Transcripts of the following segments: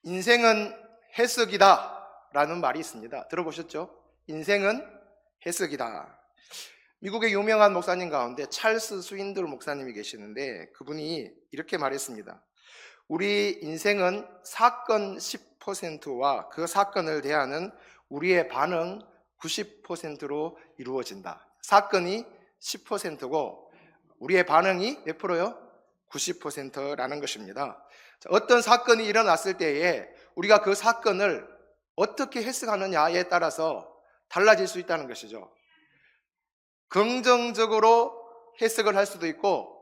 인생은 해석이다 라는 말이 있습니다. 들어보셨죠? 인생은 해석이다. 미국의 유명한 목사님 가운데 찰스 스윈들 목사님이 계시는데 그분이 이렇게 말했습니다. 우리 인생은 사건 10%와 그 사건을 대하는 우리의 반응 90%로 이루어진다. 사건이 10%고 우리의 반응이 몇 프로요? 90%라는 것입니다. 어떤 사건이 일어났을 때에 우리가 그 사건을 어떻게 해석하느냐에 따라서 달라질 수 있다는 것이죠. 긍정적으로 해석을 할 수도 있고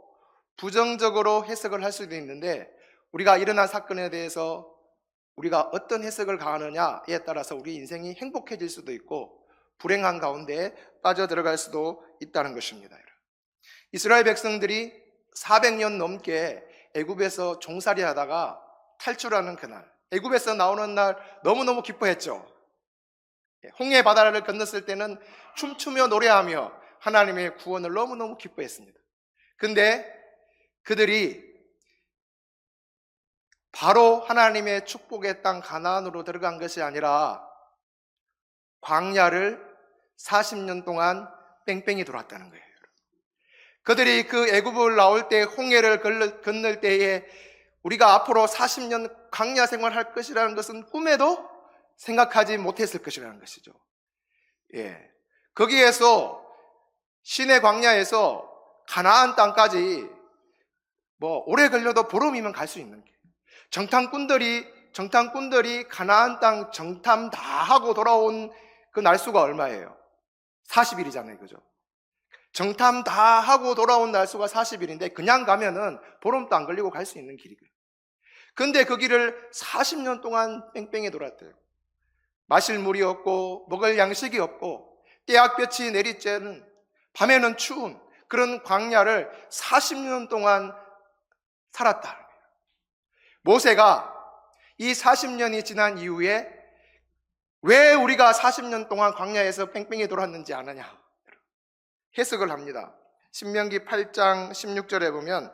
부정적으로 해석을 할 수도 있는데 우리가 일어난 사건에 대해서 우리가 어떤 해석을 가하느냐에 따라서 우리 인생이 행복해질 수도 있고 불행한 가운데 빠져들어갈 수도 있다는 것입니다. 이스라엘 백성들이 400년 넘게 애굽에서 종살이 하다가 탈출하는 그날, 애굽에서 나오는 날 너무너무 기뻐했죠. 홍해 바다를 건넜을 때는 춤추며 노래하며 하나님의 구원을 너무너무 기뻐했습니다. 근데 그들이 바로 하나님의 축복의 땅 가나안으로 들어간 것이 아니라 광야를 40년 동안 뺑뺑이 돌았다는 거예요. 그들이 그 애굽을 나올 때 홍해를 건널 때에 우리가 앞으로 40년 광야 생활할 것이라는 것은 꿈에도 생각하지 못했을 것이라는 것이죠. 거기에서 시내 광야에서 가나안 땅까지 오래 걸려도 보름이면 갈 수 있는 게 정탐꾼들이 가나안 땅 정탐 다 하고 돌아온 그 날수가 얼마예요? 40일이잖아요. 그죠? 정탐 다 하고 돌아온 날수가 40일인데 그냥 가면은 보름도 안 걸리고 갈 수 있는 길이고요. 근데 그 길을 40년 동안 뺑뺑이 돌았대요. 마실 물이 없고 먹을 양식이 없고 떼약볕이 내리쬐는 밤에는 추운 그런 광야를 40년 동안 살았다. 모세가 이 40년이 지난 이후에 왜 우리가 40년 동안 광야에서 뺑뺑이 돌았는지 아느냐? 해석을 합니다. 신명기 8장 16절에 보면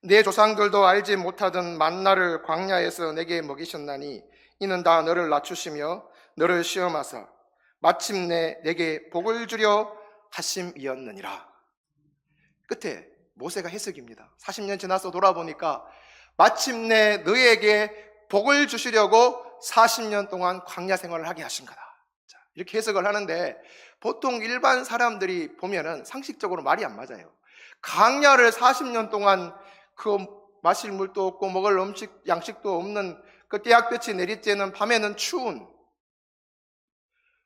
내 조상들도 알지 못하던 만나를 광야에서 내게 먹이셨나니 이는 다 너를 낮추시며 너를 시험하사 마침내 내게 복을 주려 하심이었느니라. 끝에 모세가 해석입니다. 40년 지나서 돌아보니까 마침내 너에게 복을 주시려고 40년 동안 광야 생활을 하게 하신 거다. 이렇게 해석을 하는데 보통 일반 사람들이 보면은 상식적으로 말이 안 맞아요. 광야를 40년 동안 그 마실 물도 없고 먹을 양식도 없는 그 떼약볕이 내리쬐는 밤에는 추운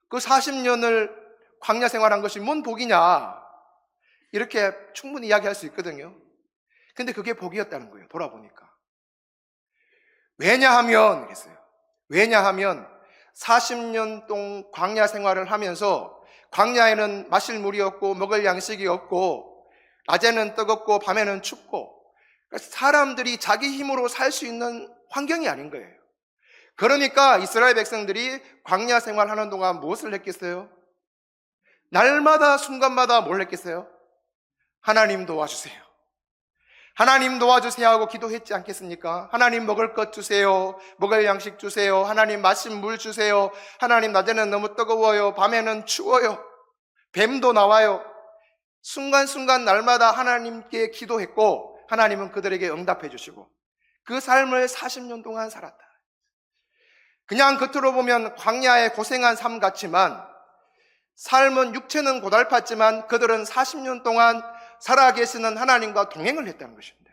그 40년을 광야 생활한 것이 뭔 복이냐 이렇게 충분히 이야기할 수 있거든요. 근데 그게 복이었다는 거예요. 돌아보니까. 왜냐하면 40년 동안 광야 생활을 하면서 광야에는 마실 물이 없고 먹을 양식이 없고 낮에는 뜨겁고 밤에는 춥고 사람들이 자기 힘으로 살 수 있는 환경이 아닌 거예요. 그러니까 이스라엘 백성들이 광야 생활하는 동안 무엇을 했겠어요? 날마다 순간마다 뭘 했겠어요? 하나님 도와주세요. 하나님 도와주세요 하고 기도했지 않겠습니까? 하나님 먹을 것 주세요. 먹을 양식 주세요. 하나님 마실 물 주세요. 하나님 낮에는 너무 뜨거워요. 밤에는 추워요. 뱀도 나와요. 순간순간 날마다 하나님께 기도했고 하나님은 그들에게 응답해 주시고 그 삶을 40년 동안 살았다. 그냥 겉으로 보면 광야에 고생한 삶 같지만 삶은 육체는 고달팠지만 그들은 40년 동안 살아계시는 하나님과 동행을 했다는 것입니다.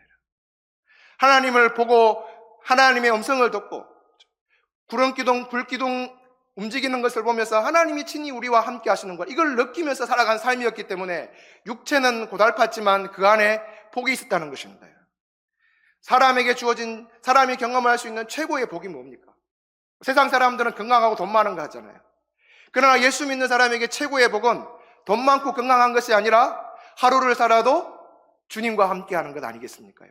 하나님을 보고 하나님의 음성을 듣고 구름기둥, 불기둥 움직이는 것을 보면서 하나님이 친히 우리와 함께 하시는 것 이걸 느끼면서 살아간 삶이었기 때문에 육체는 고달팠지만 그 안에 복이 있었다는 것입니다. 사람에게 주어진 사람이 경험할 수 있는 최고의 복이 뭡니까? 세상 사람들은 건강하고 돈 많은 거 하잖아요. 그러나 예수 믿는 사람에게 최고의 복은 돈 많고 건강한 것이 아니라 하루를 살아도 주님과 함께 하는 것 아니겠습니까?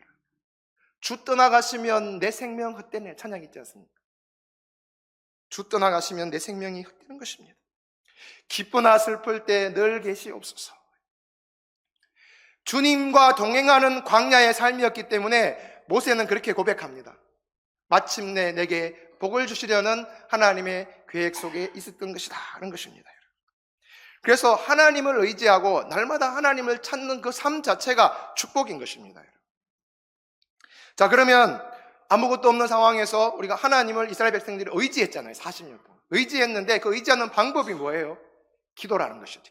주 떠나가시면 내 생명 헛되네 찬양 있지 않습니까? 주 떠나가시면 내 생명이 헛되는 것입니다. 기쁘나 슬플 때 늘 계시옵소서. 주님과 동행하는 광야의 삶이었기 때문에 모세는 그렇게 고백합니다. 마침내 내게 복을 주시려는 하나님의 계획 속에 있었던 것이다 하는 것입니다. 그래서 하나님을 의지하고 날마다 하나님을 찾는 그 삶 자체가 축복인 것입니다. 자, 그러면 아무것도 없는 상황에서 우리가 하나님을 이스라엘 백성들이 의지했잖아요. 40년 동안 의지했는데 그 의지하는 방법이 뭐예요? 기도라는 것이죠.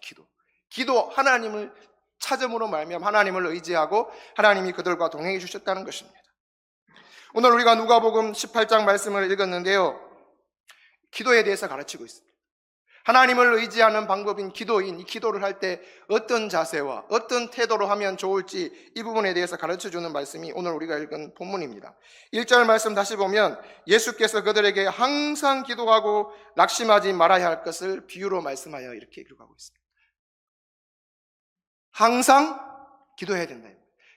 기도, 하나님을 찾음으로 말미암아 하나님을 의지하고 하나님이 그들과 동행해 주셨다는 것입니다. 오늘 우리가 누가복음 18장 말씀을 읽었는데요, 기도에 대해서 가르치고 있습니다. 하나님을 의지하는 방법인 기도인 이 기도를 할 때 어떤 자세와 어떤 태도로 하면 좋을지 이 부분에 대해서 가르쳐주는 말씀이 오늘 우리가 읽은 본문입니다. 1절 말씀 다시 보면 예수께서 그들에게 항상 기도하고 낙심하지 말아야 할 것을 비유로 말씀하여 이렇게 기록하고 있습니다. 항상 기도해야 된다.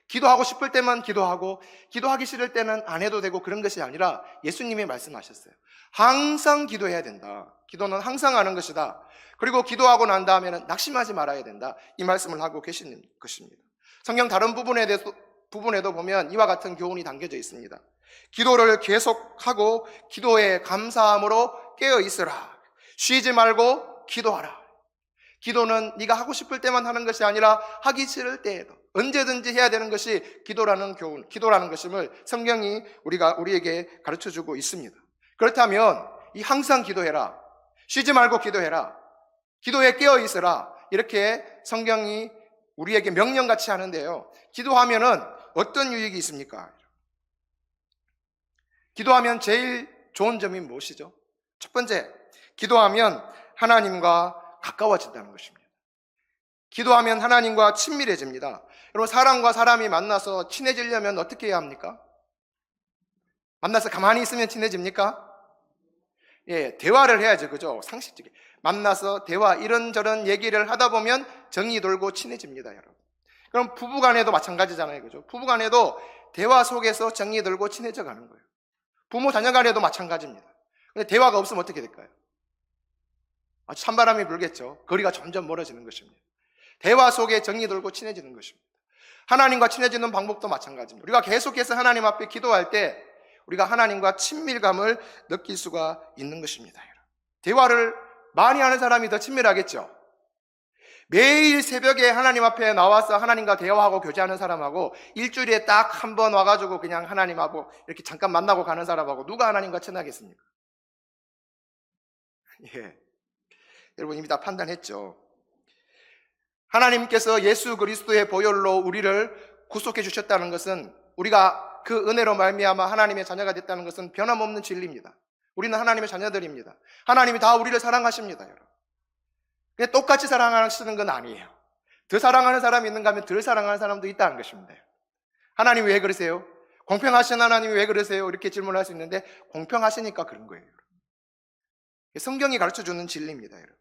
기도하고 싶을 때만 기도하고 기도하기 싫을 때는 안 해도 되고 그런 것이 아니라 예수님이 말씀하셨어요. 항상 기도해야 된다. 기도는 항상 하는 것이다. 그리고 기도하고 난 다음에는 낙심하지 말아야 된다. 이 말씀을 하고 계시는 것입니다. 성경 다른 부분에도 보면 이와 같은 교훈이 담겨져 있습니다. 기도를 계속하고 기도에 감사함으로 깨어 있으라. 쉬지 말고 기도하라. 기도는 네가 하고 싶을 때만 하는 것이 아니라 하기 싫을 때에도 언제든지 해야 되는 것이 기도라는 교훈, 기도라는 것임을 성경이 우리에게 가르쳐주고 있습니다. 그렇다면 이 항상 기도해라, 쉬지 말고 기도해라, 기도에 깨어 있으라, 이렇게 성경이 우리에게 명령같이 하는데요, 기도하면은 어떤 유익이 있습니까? 기도하면 제일 좋은 점이 무엇이죠? 첫 번째, 기도하면 하나님과 가까워진다는 것입니다. 기도하면 하나님과 친밀해집니다. 여러분, 사람과 사람이 만나서 친해지려면 어떻게 해야 합니까? 만나서 가만히 있으면 친해집니까? 예, 대화를 해야죠. 그죠? 상식적인. 만나서 대화, 이런저런 얘기를 하다 보면 정이 돌고 친해집니다, 여러분. 그럼 부부간에도 마찬가지잖아요. 그죠? 부부간에도 대화 속에서 정이 돌고 친해져 가는 거예요. 부모 자녀간에도 마찬가지입니다. 근데 대화가 없으면 어떻게 될까요? 아주 찬바람이 불겠죠. 거리가 점점 멀어지는 것입니다. 대화 속에 정이 돌고 친해지는 것입니다. 하나님과 친해지는 방법도 마찬가지입니다. 우리가 계속해서 하나님 앞에 기도할 때 우리가 하나님과 친밀감을 느낄 수가 있는 것입니다. 대화를 많이 하는 사람이 더 친밀하겠죠. 매일 새벽에 하나님 앞에 나와서 하나님과 대화하고 교제하는 사람하고 일주일에 딱 한 번 와가지고 그냥 하나님하고 이렇게 잠깐 만나고 가는 사람하고 누가 하나님과 친하겠습니까? 예, 여러분 이미 다 판단했죠. 하나님께서 예수 그리스도의 보혈로 우리를 구속해 주셨다는 것은, 우리가 그 은혜로 말미암아 하나님의 자녀가 됐다는 것은 변함없는 진리입니다. 우리는 하나님의 자녀들입니다. 하나님이 다 우리를 사랑하십니다, 여러분. 근데 똑같이 사랑하시는 건 아니에요. 더 사랑하는 사람이 있는가 하면 덜 사랑하는 사람도 있다는 것입니다. 하나님이 왜 그러세요? 공평하신 하나님이 왜 그러세요? 이렇게 질문할 수 있는데 공평하시니까 그런 거예요. 성경이 가르쳐주는 진리입니다, 여러분.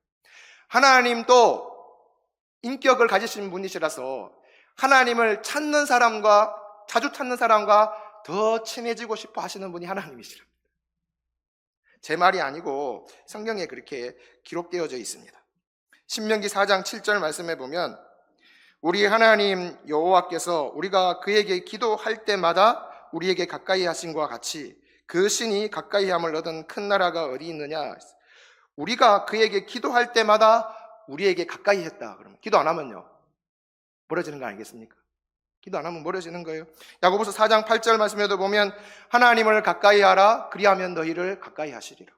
하나님도 인격을 가지신 분이시라서 하나님을 찾는 사람과, 자주 찾는 사람과 더 친해지고 싶어 하시는 분이 하나님이시랍니다. 제 말이 아니고 성경에 그렇게 기록되어져 있습니다. 신명기 4장 7절 말씀에 보면 우리 하나님 여호와께서 우리가 그에게 기도할 때마다 우리에게 가까이 하신과 같이 그 신이 가까이 함을 얻은 큰 나라가 어디 있느냐. 우리가 그에게 기도할 때마다 우리에게 가까이 했다. 그러면 기도 안 하면요, 멀어지는 거 아니겠습니까? 기도 안 하면 멀어지는 거예요. 야고보서 4장 8절 말씀에도 보면 하나님을 가까이 하라, 그리하면 너희를 가까이 하시리라.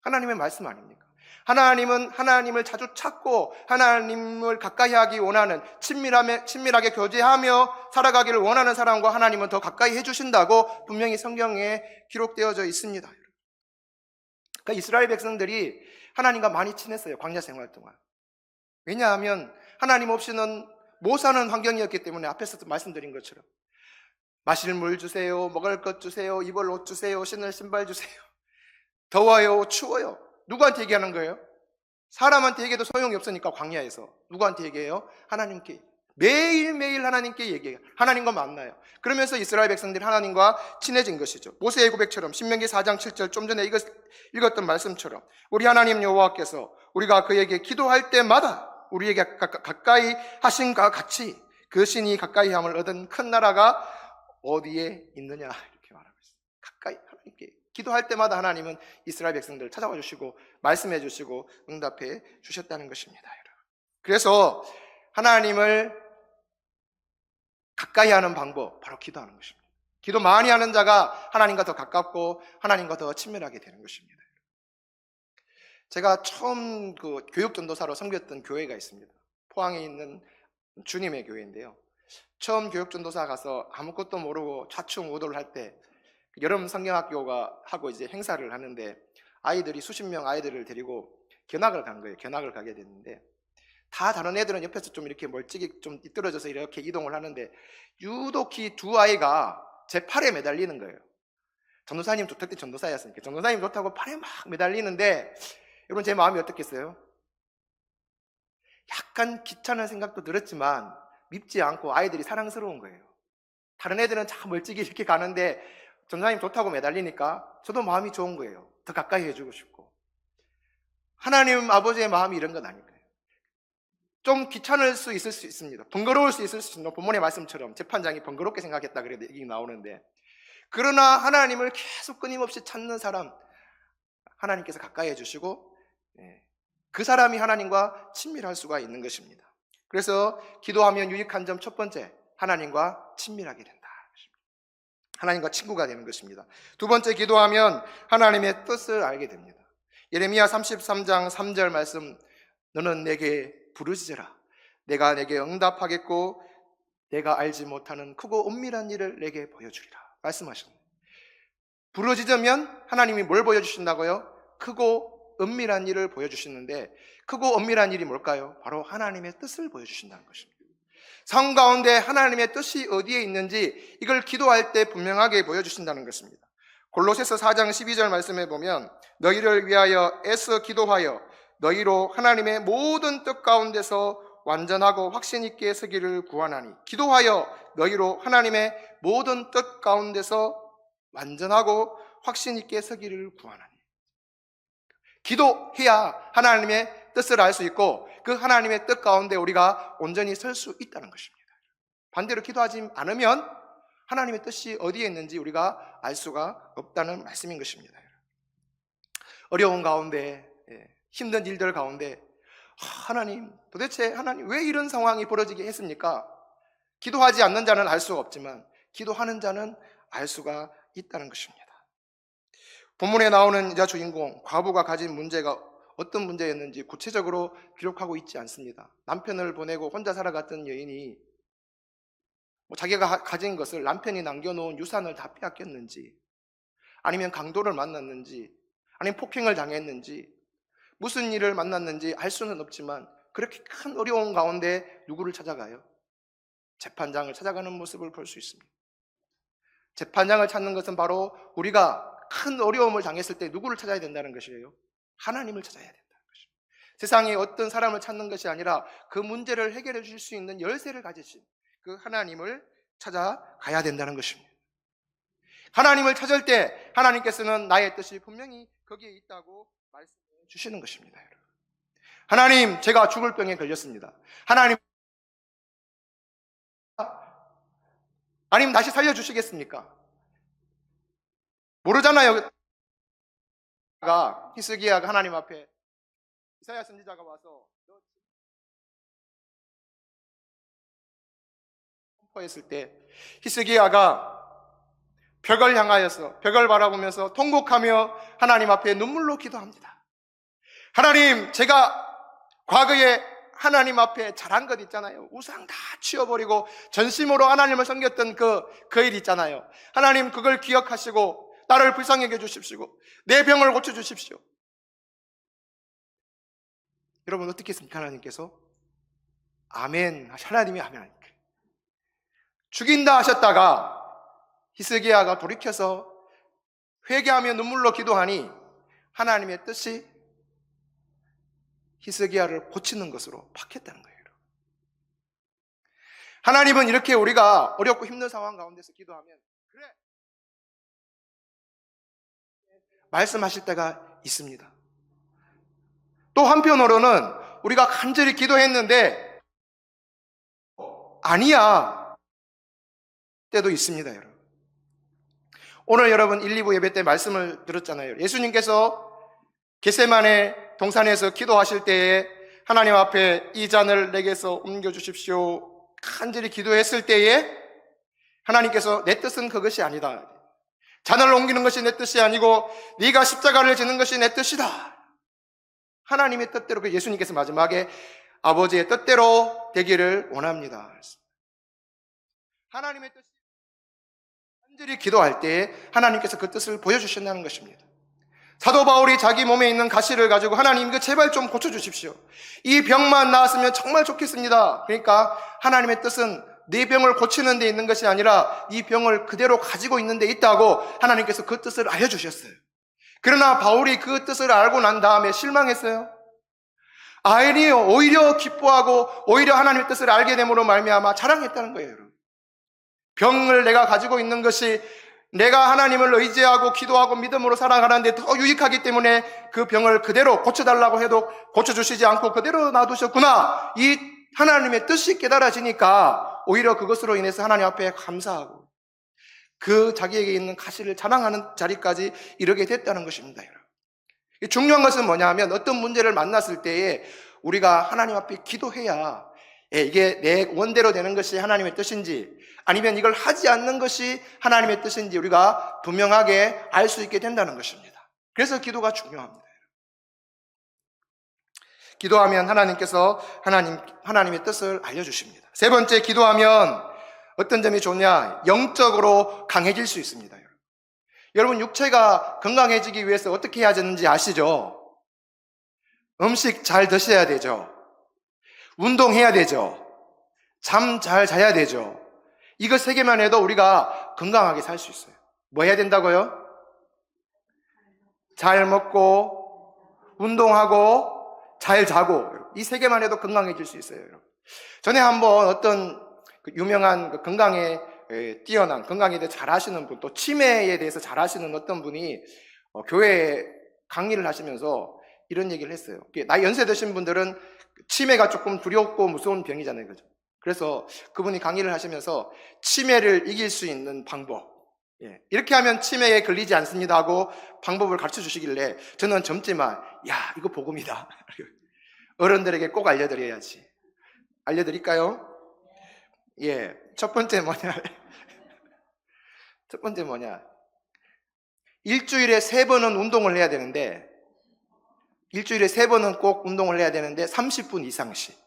하나님의 말씀 아닙니까? 하나님은 하나님을 자주 찾고 하나님을 가까이 하기 원하는, 친밀하게 교제하며 살아가기를 원하는 사람과 하나님은 더 가까이 해주신다고 분명히 성경에 기록되어져 있습니다. 그러니까 이스라엘 백성들이 하나님과 많이 친했어요, 광야 생활 동안. 왜냐하면 하나님 없이는 못 사는 환경이었기 때문에 앞에서 말씀드린 것처럼 마실 물 주세요, 먹을 것 주세요, 입을 옷 주세요, 신을 신발 주세요. 더워요, 추워요. 누구한테 얘기하는 거예요? 사람한테 얘기해도 소용이 없으니까 광야에서 누구한테 얘기해요? 하나님께. 매일매일 하나님께 얘기해요. 하나님과 만나요. 그러면서 이스라엘 백성들이 하나님과 친해진 것이죠. 모세의 고백처럼, 신명기 4장 7절 좀 전에 읽었던 말씀처럼 우리 하나님 여호와께서 우리가 그에게 기도할 때마다 우리에게 가까이 하신과 같이 그 신이 가까이 함을 얻은 큰 나라가 어디에 있느냐, 이렇게 말하고 있어요. 가까이 하나님께 기도할 때마다 하나님은 이스라엘 백성들을 찾아와 주시고 말씀해 주시고 응답해 주셨다는 것입니다. 여러분. 그래서 하나님을 가까이 하는 방법 바로 기도하는 것입니다. 기도 많이 하는 자가 하나님과 더 가깝고 하나님과 더 친밀하게 되는 것입니다. 제가 처음 교육전도사로 섬겼던 교회가 있습니다. 포항에 있는 주님의 교회인데요. 처음 교육전도사 가서 아무것도 모르고 좌충우돌을 할 때 여름 성경학교가 하고 이제 행사를 하는데 아이들이 수십 명 아이들을 데리고 견학을 간 거예요. 견학을 가게 됐는데 다 다른 애들은 옆에서 좀 이렇게 멀찍이 좀 삐뚤어져서 이렇게 이동을 하는데 유독히 두 아이가 제 팔에 매달리는 거예요. 전도사님 그때 전도사였으니까 전도사님 좋다고 팔에 막 매달리는데 여러분 제 마음이 어떻겠어요? 약간 귀찮은 생각도 들었지만 밉지 않고 아이들이 사랑스러운 거예요. 다른 애들은 참 멀찍이 이렇게 가는데 전도사님 좋다고 매달리니까 저도 마음이 좋은 거예요. 더 가까이 해주고 싶고. 하나님 아버지의 마음이 이런 건 아닐까요? 좀 귀찮을 수 있을 수 있습니다. 번거로울 수 있을 수 있는 본문의 말씀처럼 재판장이 번거롭게 생각했다 그래도 얘기 나오는데 그러나 하나님을 계속 끊임없이 찾는 사람 하나님께서 가까이 해주시고 그 사람이 하나님과 친밀할 수가 있는 것입니다. 그래서 기도하면 유익한 점 첫 번째, 하나님과 친밀하게 된다. 하나님과 친구가 되는 것입니다. 두 번째, 기도하면 하나님의 뜻을 알게 됩니다. 예레미야 33장 3절 말씀, 너는 내게 부르짖으라. 내가 내게 응답하겠고 내가 알지 못하는 크고 은밀한 일을 내게 보여주리라 말씀하셨네요. 부르짖으면 하나님이 뭘 보여주신다고요? 크고 은밀한 일을 보여주시는데 크고 은밀한 일이 뭘까요? 바로 하나님의 뜻을 보여주신다는 것입니다. 삶 가운데 하나님의 뜻이 어디에 있는지 이걸 기도할 때 분명하게 보여주신다는 것입니다. 골로새서 4장 12절 말씀에 보면 너희를 위하여 애써 기도하여 너희로 하나님의 모든 뜻 가운데서 완전하고 확신 있게 서기를 구하나니 기도하여 너희로 하나님의 모든 뜻 가운데서 완전하고 확신 있게 서기를 구하나니 기도해야 하나님의 뜻을 알 수 있고 그 하나님의 뜻 가운데 우리가 온전히 설 수 있다는 것입니다. 반대로 기도하지 않으면 하나님의 뜻이 어디에 있는지 우리가 알 수가 없다는 말씀인 것입니다. 어려운 가운데 힘든 일들 가운데 하나님 도대체 하나님 왜 이런 상황이 벌어지게 했습니까? 기도하지 않는 자는 알 수가 없지만 기도하는 자는 알 수가 있다는 것입니다. 본문에 나오는 여자 주인공 과부가 가진 문제가 어떤 문제였는지 구체적으로 기록하고 있지 않습니다. 남편을 보내고 혼자 살아갔던 여인이 자기가 가진 것을 남편이 남겨놓은 유산을 다 빼앗겼는지 아니면 강도를 만났는지 아니면 폭행을 당했는지 무슨 일을 만났는지 알 수는 없지만 그렇게 큰 어려운 가운데 누구를 찾아가요? 재판장을 찾아가는 모습을 볼 수 있습니다. 재판장을 찾는 것은 바로 우리가 큰 어려움을 당했을 때 누구를 찾아야 된다는 것이에요? 하나님을 찾아야 된다는 것입니다. 세상에 어떤 사람을 찾는 것이 아니라 그 문제를 해결해 주실 수 있는 열쇠를 가지신 그 하나님을 찾아가야 된다는 것입니다. 하나님을 찾을 때 하나님께서는 나의 뜻이 분명히 거기에 있다고 말씀해 주시는 것입니다. 여러분. 하나님, 제가 죽을 병에 걸렸습니다. 하나님 다시 살려주시겠습니까? 모르잖아요. 히스기야가 하나님 앞에 이사야 선지자가 와서 선포했을 때 히스기야가 벽을 향하여서 벽을 바라보면서 통곡하며 하나님 앞에 눈물로 기도합니다. 하나님, 제가 과거에 하나님 앞에 잘한 것 있잖아요. 우상 다 치워버리고 전심으로 하나님을 섬겼던 그 일 있잖아요. 하나님 그걸 기억하시고 나를 불쌍히 여겨주십시오. 내 병을 고쳐주십시오. 여러분 어떻게 했습니까? 하나님께서 아멘, 하나님이 아멘 하니까 죽인다 하셨다가 히스기야가 돌이켜서 회개하며 눈물로 기도하니 하나님의 뜻이 히스기야를 고치는 것으로 바뀌었다는 거예요. 하나님은 이렇게 우리가 어렵고 힘든 상황 가운데서 기도하면 그래 말씀하실 때가 있습니다. 또 한편으로는 우리가 간절히 기도했는데 아니야 때도 있습니다. 여러분 오늘 여러분 1, 2부 예배 때 말씀을 들었잖아요. 예수님께서 겟세마네 동산에서 기도하실 때에 하나님 앞에 이 잔을 내게서 옮겨주십시오 간절히 기도했을 때에 하나님께서 내 뜻은 그것이 아니다. 잔을 옮기는 것이 내 뜻이 아니고 네가 십자가를 지는 것이 내 뜻이다. 하나님의 뜻대로, 예수님께서 마지막에 아버지의 뜻대로 되기를 원합니다. 하나님의 뜻이 간절히 기도할 때 하나님께서 그 뜻을 보여주신다는 것입니다. 사도 바울이 자기 몸에 있는 가시를 가지고 하나님 이거 제발 좀 고쳐주십시오. 이 병만 나았으면 정말 좋겠습니다. 그러니까 하나님의 뜻은 네 병을 고치는 데 있는 것이 아니라 이 병을 그대로 가지고 있는 데 있다고 하나님께서 그 뜻을 알려주셨어요. 그러나 바울이 그 뜻을 알고 난 다음에 실망했어요? 아니요, 오히려 기뻐하고 오히려 하나님의 뜻을 알게 됨으로 말미암아 자랑했다는 거예요. 여러분. 병을 내가 가지고 있는 것이 내가 하나님을 의지하고 기도하고 믿음으로 살아가는데 더 유익하기 때문에 그 병을 그대로 고쳐달라고 해도 고쳐주시지 않고 그대로 놔두셨구나. 이 하나님의 뜻이 깨달아지니까 오히려 그것으로 인해서 하나님 앞에 감사하고 그 자기에게 있는 가시를 자랑하는 자리까지 이르게 됐다는 것입니다. 여러분. 중요한 것은 뭐냐 하면 어떤 문제를 만났을 때에 우리가 하나님 앞에 기도해야 이게 내 원대로 되는 것이 하나님의 뜻인지 아니면 이걸 하지 않는 것이 하나님의 뜻인지 우리가 분명하게 알 수 있게 된다는 것입니다. 그래서 기도가 중요합니다. 기도하면 하나님께서 하나님의 뜻을 알려주십니다. 세 번째, 기도하면 어떤 점이 좋냐? 영적으로 강해질 수 있습니다. 여러분, 육체가 건강해지기 위해서 어떻게 해야 되는지 아시죠? 음식 잘 드셔야 되죠. 운동해야 되죠. 잠 잘 자야 되죠. 이거 세 개만 해도 우리가 건강하게 살 수 있어요. 뭐 해야 된다고요? 잘 먹고, 운동하고, 잘 자고. 이 세 개만 해도 건강해질 수 있어요. 전에 한번 어떤 유명한 건강에 뛰어난, 건강에 대해 잘 하시는 분, 또 치매에 대해서 잘 하시는 어떤 분이 교회에 강의를 하시면서 이런 얘기를 했어요. 나이 연세 드신 분들은 치매가 조금 두렵고 무서운 병이잖아요. 그죠? 그래서 그분이 강의를 하시면서 치매를 이길 수 있는 방법, 이렇게 하면 치매에 걸리지 않습니다 하고 방법을 가르쳐 주시길래 저는 젊지만 이거 복음이다. 어른들에게 꼭 알려드려야지. 알려드릴까요? 첫 번째 뭐냐? 일주일에 3번은 운동을 해야 되는데, 일주일에 3번은 꼭 운동을 해야 되는데 30분 이상씩.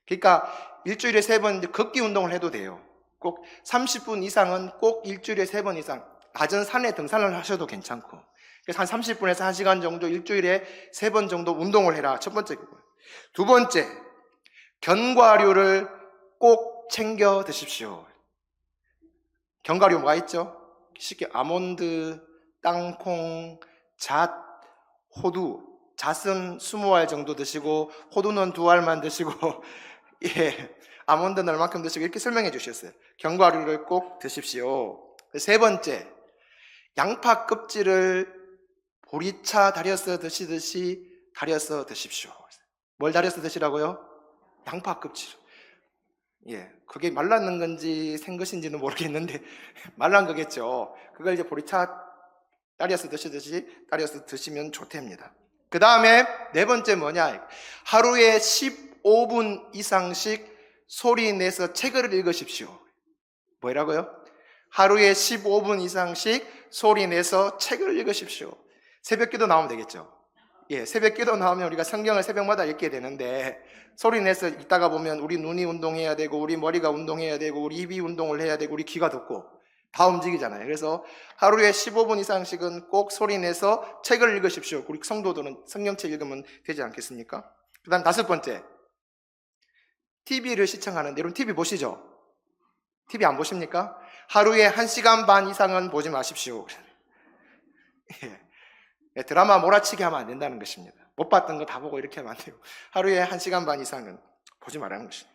그러니까 일주일에 3번 걷기 운동을 해도 돼요. 꼭 30분 이상은 꼭 일주일에 3번 이상. 낮은 산에 등산을 하셔도 괜찮고. 그래서 한 30분에서 1시간 정도 일주일에 3번 정도 운동을 해라. 첫 번째 거고요. 두 번째, 견과류를 꼭 챙겨 드십시오. 견과류 뭐가 있죠? 쉽게 아몬드, 땅콩, 잣, 호두. 잣은 20알 정도 드시고 호두는 2알만 드시고 아몬드는 얼만큼 드시고 이렇게 설명해 주셨어요. 견과류를 꼭 드십시오. 세 번째, 양파 껍질을 보리차 달여서 드시듯이 달여서 드십시오. 뭘 달여서 드시라고요? 양파 껍질. 그게 말랐는 건지 생 것인지는 모르겠는데 말란 거겠죠. 그걸 이제 보리차 달여서 드시듯이 달여서 드시면 좋답니다. 그 다음에 네 번째 뭐냐? 하루에 15분 이상씩 소리 내서 책을 읽으십시오. 뭐라고요? 하루에 15분 이상씩 소리 내서 책을 읽으십시오. 새벽기도 나오면 되겠죠. 새벽기도 나오면 우리가 성경을 새벽마다 읽게 되는데 소리 내서 읽다가 보면 우리 눈이 운동해야 되고 우리 머리가 운동해야 되고 우리 입이 운동을 해야 되고 우리 귀가 듣고 다 움직이잖아요. 그래서 하루에 15분 이상씩은 꼭 소리 내서 책을 읽으십시오. 우리 성도들은 성경책 읽으면 되지 않겠습니까? 그 다음 다섯 번째, TV를 시청하는데 여러분 TV 보시죠? TV 안 보십니까? 하루에 1시간 반 이상은 보지 마십시오. 드라마 몰아치기 하면 안 된다는 것입니다. 못 봤던 거 다 보고 이렇게 하면 안 돼요. 하루에 1시간 반 이상은 보지 말라는 것입니다.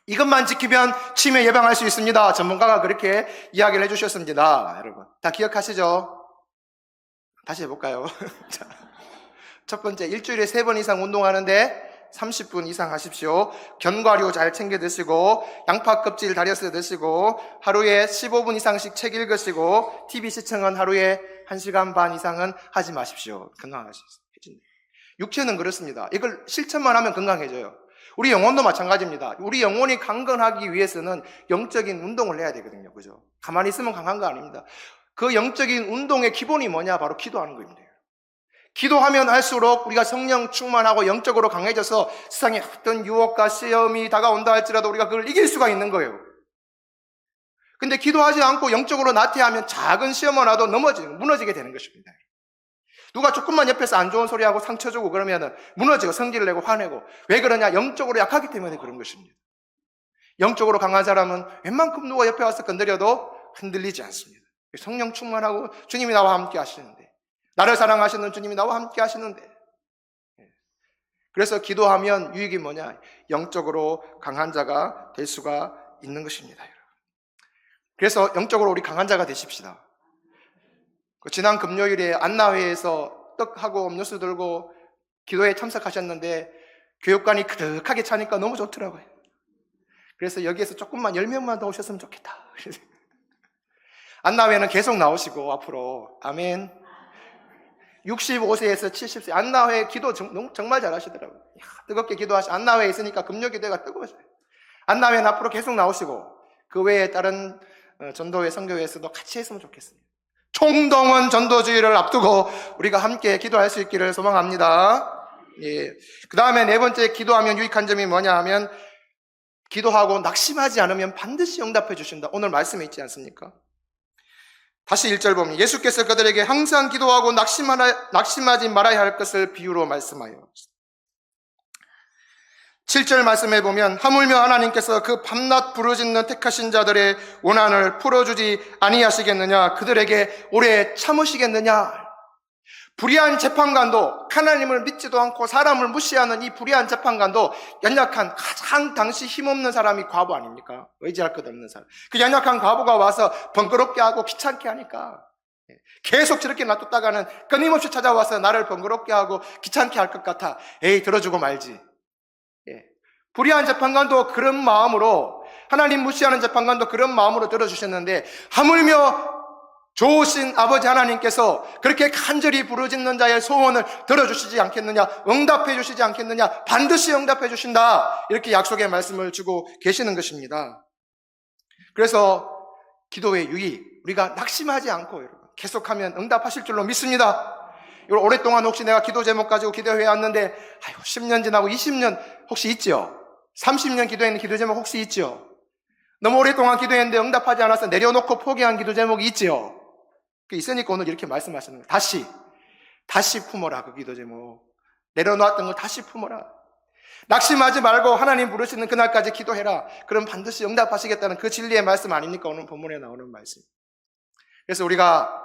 이것만 지키면 치매 예방할 수 있습니다. 전문가가 그렇게 이야기를 해주셨습니다. 여러분 다 기억하시죠? 다시 해볼까요? 자, 첫 번째, 일주일에 3번 이상 운동하는데 30분 이상 하십시오. 견과류 잘 챙겨 드시고 양파 껍질 다려서 드시고 하루에 15분 이상씩 책 읽으시고 TV 시청은 하루에 1시간 반 이상은 하지 마십시오. 건강하시죠. 육체는 그렇습니다. 이걸 실천만 하면 건강해져요. 우리 영혼도 마찬가지입니다. 우리 영혼이 강건하기 위해서는 영적인 운동을 해야 되거든요. 그죠? 가만히 있으면 강한 거 아닙니다. 그 영적인 운동의 기본이 뭐냐? 바로 기도하는 겁니다. 기도하면 할수록 우리가 성령 충만하고 영적으로 강해져서 세상에 어떤 유혹과 시험이 다가온다 할지라도 우리가 그걸 이길 수가 있는 거예요. 근데 기도하지 않고 영적으로 나태하면 작은 시험을 와도 무너지게 되는 것입니다. 누가 조금만 옆에서 안 좋은 소리하고 상처 주고 그러면 무너지고 성질을 내고 화내고, 왜 그러냐? 영적으로 약하기 때문에 그런 것입니다. 영적으로 강한 사람은 웬만큼 누가 옆에 와서 건드려도 흔들리지 않습니다. 성령 충만하고 주님이 나와 함께 하시는데, 나를 사랑하시는 주님이 나와 함께 하시는데, 그래서 기도하면 유익이 뭐냐? 영적으로 강한 자가 될 수가 있는 것입니다. 그래서 영적으로 우리 강한 자가 되십시다. 지난 금요일에 안나회에서 떡하고 음료수 들고 기도에 참석하셨는데 교육관이 그득하게 차니까 너무 좋더라고요. 그래서 여기에서 조금만 10명만 더 오셨으면 좋겠다. 안나회는 계속 나오시고 앞으로. 아멘. 65세에서 70세 안나회 기도 정말 잘하시더라고요. 뜨겁게 안나회에 있으니까 금요 기도가 뜨거워져요. 안나회는 앞으로 계속 나오시고 그 외에 다른 전도회 선교회에서도 같이 했으면 좋겠습니다. 총동원 전도주의를 앞두고 우리가 함께 기도할 수 있기를 소망합니다. 예. 그 다음에 네 번째 기도하면 유익한 점이 뭐냐 하면, 기도하고 낙심하지 않으면 반드시 응답해 주신다. 오늘 말씀에 있지 않습니까? 다시 1절 보면 예수께서 그들에게 항상 기도하고 낙심하지 말아야 할 것을 비유로 말씀하여. 7절 말씀에 보면 하물며 하나님께서 그 밤낮 부르짖는 택하신 자들의 원한을 풀어주지 아니하시겠느냐, 그들에게 오래 참으시겠느냐. 불의한 재판관도, 하나님을 믿지도 않고 사람을 무시하는 이 불의한 재판관도 연약한, 가장 당시 힘없는 사람이 과부 아닙니까? 의지할 것 없는 사람. 그 연약한 과부가 와서 번거롭게 하고 귀찮게 하니까 계속 저렇게 놔뒀다가는 끊임없이 찾아와서 나를 번거롭게 하고 귀찮게 할 것 같아. 에이, 들어주고 말지. 불의한 재판관도 그런 마음으로, 하나님 무시하는 재판관도 그런 마음으로 들어주셨는데, 하물며 좋으신 아버지 하나님께서 그렇게 간절히 부르짖는 자의 소원을 들어주시지 않겠느냐, 응답해 주시지 않겠느냐, 반드시 응답해 주신다, 이렇게 약속의 말씀을 주고 계시는 것입니다. 그래서 기도의 유익, 우리가 낙심하지 않고 여러분 계속하면 응답하실 줄로 믿습니다. 오랫동안 혹시 내가 기도 제목 가지고 기도해 왔는데 10년 지나고 20년 혹시 있죠? 30년 기도했는 기도 제목 혹시 있죠? 너무 오랫동안 기도했는데 응답하지 않아서 내려놓고 포기한 기도 제목이 있죠? 있으니까 오늘 이렇게 말씀하시는 거예요. 다시 품어라. 그 기도 제목, 내려놓았던 거 다시 품어라. 낙심하지 말고 하나님 부르시는 그날까지 기도해라. 그럼 반드시 응답하시겠다는 그 진리의 말씀 아닙니까? 오늘 본문에 나오는 말씀. 그래서 우리가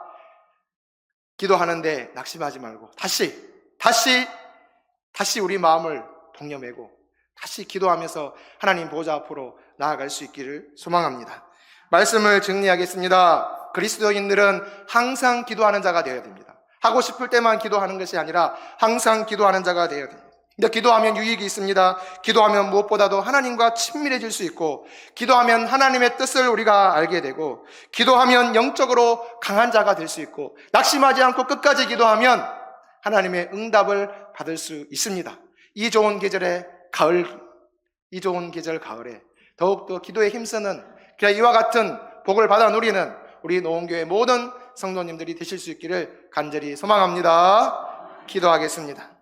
기도하는데 낙심하지 말고 다시 우리 마음을 동여매고 다시 기도하면서 하나님 보좌 앞으로 나아갈 수 있기를 소망합니다. 말씀을 정리하겠습니다. 그리스도인들은 항상 기도하는 자가 되어야 됩니다. 하고 싶을 때만 기도하는 것이 아니라 항상 기도하는 자가 되어야 됩니다. 근데 기도하면 유익이 있습니다. 기도하면 무엇보다도 하나님과 친밀해질 수 있고, 기도하면 하나님의 뜻을 우리가 알게 되고, 기도하면 영적으로 강한 자가 될 수 있고, 낙심하지 않고 끝까지 기도하면 하나님의 응답을 받을 수 있습니다. 이 좋은 계절 가을에 더욱더 기도에 힘쓰는, 이와 같은 복을 받아 누리는 우리 노원교회 모든 성도님들이 되실 수 있기를 간절히 소망합니다. 기도하겠습니다.